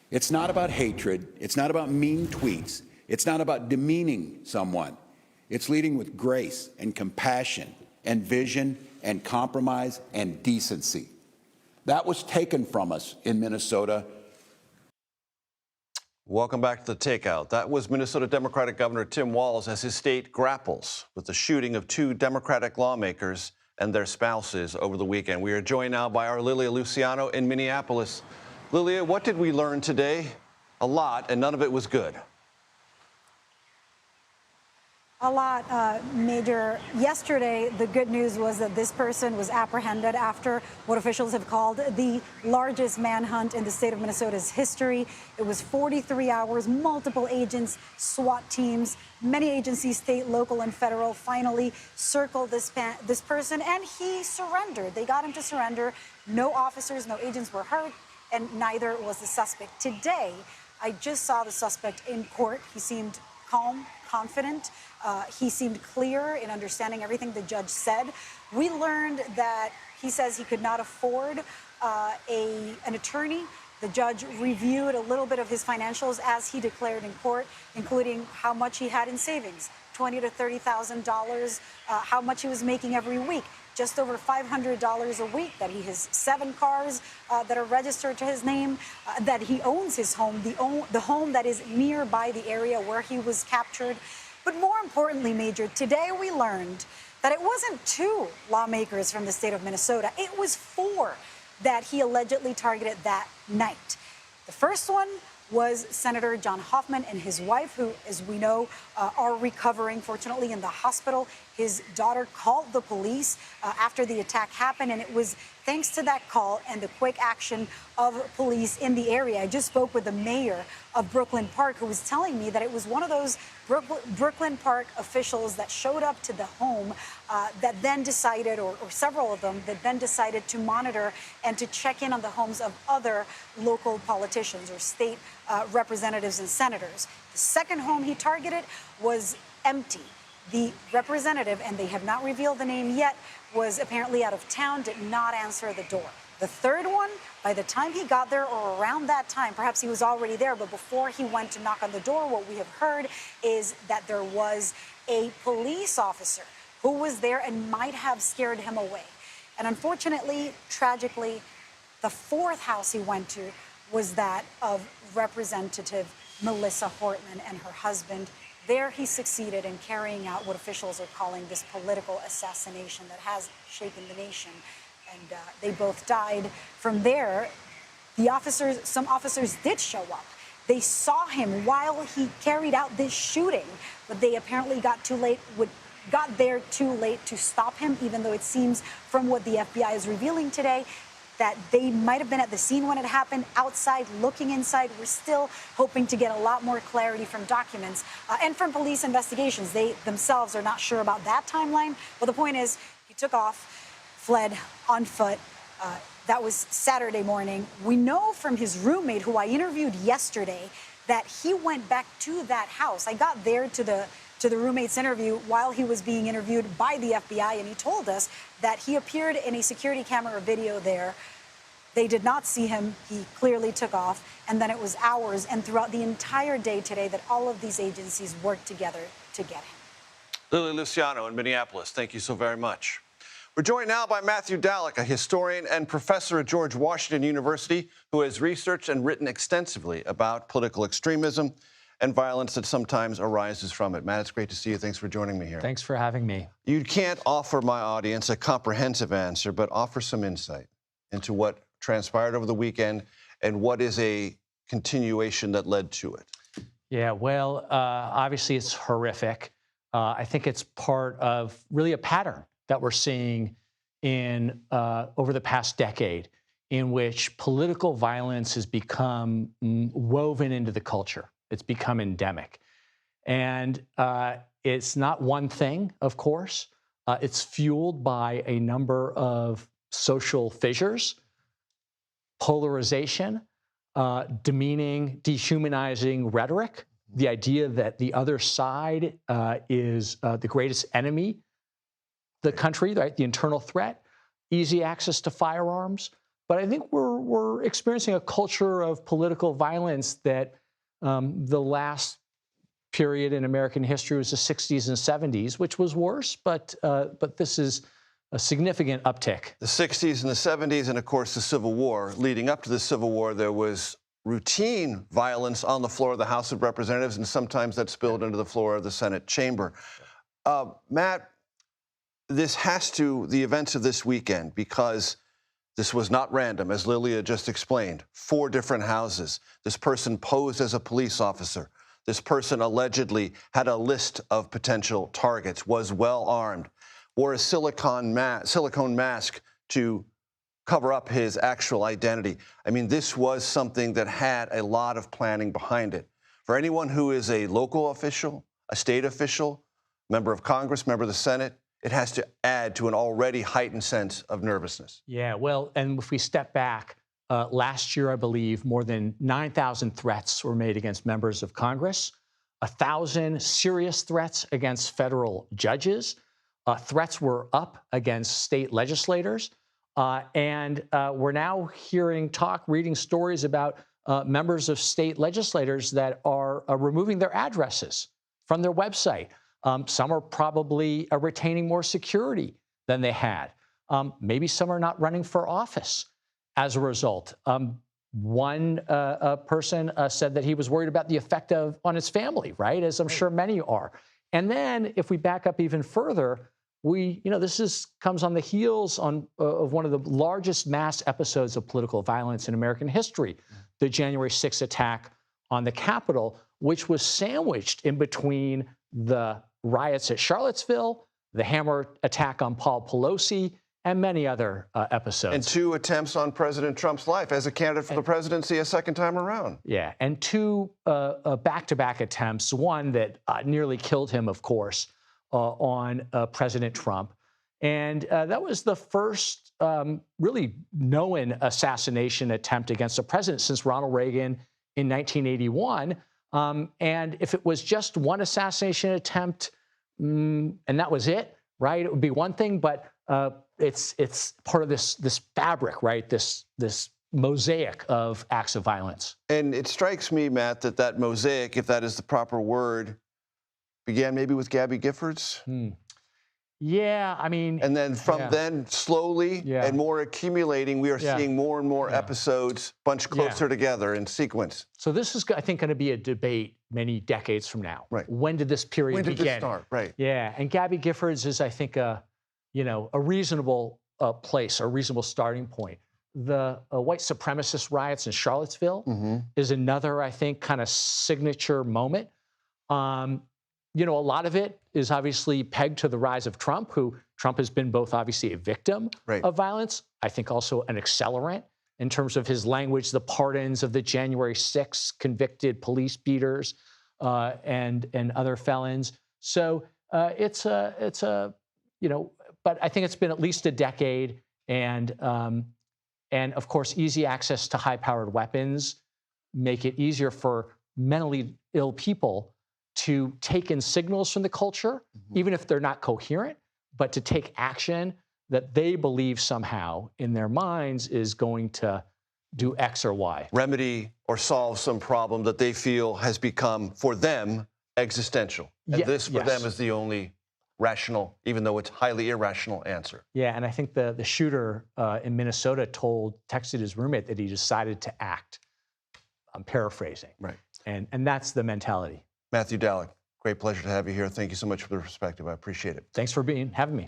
It's not about hatred. It's not about mean tweets. It's not about demeaning someone. It's leading with grace and compassion and vision and compromise and decency. That was taken from us in Minnesota. Welcome back to The Takeout. That was Minnesota Democratic Governor Tim Walz as his state grapples with the shooting of 2 Democratic lawmakers and their spouses over the weekend. We are joined now by our Lilia Luciano in Minneapolis. Lilia, what did we learn today? A lot, and none of it was good. A lot, Major. Yesterday, the good news was that this person was apprehended after what officials have called the largest manhunt in the state of Minnesota's history. It was 43 hours, multiple agents, SWAT teams, many agencies, state, local, and federal, finally circled this person, and he surrendered. They got him to surrender. No officers, no agents were hurt, and neither was the suspect. Today, I just saw the suspect in court. He seemed calm, confident. He seemed clear in understanding everything the judge said. We learned that he says he could not afford an attorney. The judge reviewed a little bit of his financials as he declared in court, including how much he had in savings, $20,000 to $30,000, how much he was making every week. Just over $500 a week, that he has 7 cars that are registered to his name, that he owns his home, the home that is nearby the area where he was captured. But more importantly, Major, today we learned that it wasn't 2 lawmakers from the state of Minnesota. It was 4 that he allegedly targeted that night. The first one was Senator John Hoffman and his wife, who, as we know, are recovering, fortunately, in the hospital. His daughter called the police after the attack happened, and it was thanks to that call and the quick action of police in the area. I just spoke with the mayor of Brooklyn Park, who was telling me that it was one of those Brooklyn Park officials that showed up to the home that then decided, or several of them, that then decided to monitor and to check in on the homes of other local politicians or state representatives and senators. The second home he targeted was empty. The representative, and they have not revealed the name yet, was apparently out of town, did not answer the door. The third one, by the time he got there, or around that time, perhaps he was already there, but before he went to knock on the door, what we have heard is that there was a police officer who was there and might have scared him away. And unfortunately, tragically, the 4th house he went to was that of Representative Melissa Hortman and her husband. There he succeeded in carrying out what officials are calling this political assassination that has shaken the nation. And they both died. From there, some officers did show up. They saw him while he carried out this shooting, but they apparently got there too late to stop him, even though it seems from what the FBI is revealing today that they might have been at the scene when it happened, outside, looking inside. We're still hoping to get a lot more clarity from documents and from police investigations. They themselves are not sure about that timeline. But the point is, he took off, fled on foot. That was Saturday morning. We know from his roommate, who I interviewed yesterday, that he went back to that house. I got there to the roommate's interview while he was being interviewed by the FBI, and he told us that he appeared in a security camera video there. They did not see him. He clearly took off, and then it was hours and throughout the entire day today that all of these agencies worked together to get him. Lilia Luciano in Minneapolis, thank you so very much. We're joined now by Matthew Dallek, a historian and professor at George Washington University, who has researched and written extensively about political extremism and violence that sometimes arises from it. Matt, it's great to see you. Thanks for joining me here. Thanks for having me. You can't offer my audience a comprehensive answer, but offer some insight into what transpired over the weekend and what is a continuation that led to it. Yeah, well, obviously it's horrific. I think it's part of really a pattern that we're seeing in over the past decade, in which political violence has become woven into the culture. It's become endemic. And it's not one thing, of course. It's fueled by a number of social fissures, polarization, demeaning, dehumanizing rhetoric, the idea that the other side is the greatest enemy, the country, right, the internal threat, easy access to firearms, But I think we're experiencing a culture of political violence that the last period in American history was the 60s and 70s, which was worse, but this is a significant uptick. The 60s and the 70s, and of course the Civil War. Leading up to the Civil War, there was routine violence on the floor of the House of Representatives, and sometimes that spilled into the floor of the Senate chamber. Matt, the events of this weekend, because this was not random, as Lilia just explained, 4 different houses. This person posed as a police officer. This person allegedly had a list of potential targets, was well armed, wore a silicone mask to cover up his actual identity. I mean, this was something that had a lot of planning behind it. For anyone who is a local official, a state official, member of Congress, member of the Senate, it has to add to an already heightened sense of nervousness. Yeah, well, and if we step back, last year, I believe, more than 9,000 threats were made against members of Congress, 1,000 serious threats against federal judges. Threats were up against state legislators. And we're now reading stories about members of state legislators that are removing their addresses from their website. Some are probably retaining more security than they had. Maybe some are not running for office as a result. One person said that he was worried about the effect on his family, right? As I'm sure many are. And then if we back up even further, this comes on the heels of one of the largest mass episodes of political violence in American history, the January 6th attack on the Capitol, which was sandwiched in between the riots at Charlottesville, the hammer attack on Paul Pelosi, and many other episodes. And 2 attempts on President Trump's life as a candidate for the presidency a second time around. Yeah, and 2 back-to-back attempts, one that nearly killed him, of course, on President Trump. And that was the first really known assassination attempt against a president since Ronald Reagan in 1981. And if it was just one assassination attempt and that was it, right, it would be one thing. But it's part of this fabric, right, this mosaic of acts of violence. And it strikes me, Matt, that mosaic, if that is the proper word, began maybe with Gabby Giffords. Yeah, I mean. And then from then, slowly and more accumulating, we are seeing more and more episodes bunch closer together in sequence. So this is, I think, going to be a debate many decades from now. Right. When did this period begin? When did this start? Right. Yeah, and Gabby Giffords is, I think, a reasonable place, a reasonable starting point. The white supremacist riots in Charlottesville is another, I think, kind of signature moment. A lot of it is obviously pegged to the rise of Trump, who Trump has been both obviously a victim of violence, I think also an accelerant in terms of his language, the pardons of the January 6th convicted police beaters and other felons. So but I think it's been at least a decade, and of course, easy access to high-powered weapons make it easier for mentally ill people to take in signals from the culture, even if they're not coherent, but to take action that they believe somehow in their minds is going to do X or Y. Remedy or solve some problem that they feel has become, for them, existential. And this, for them, is the only rational, even though it's highly irrational, answer. Yeah, and I think the shooter in Minnesota texted his roommate that he decided to act. I'm paraphrasing. Right. And that's the mentality. Matthew Dallek, great pleasure to have you here. Thank you so much for the perspective. I appreciate it. Thanks for having me.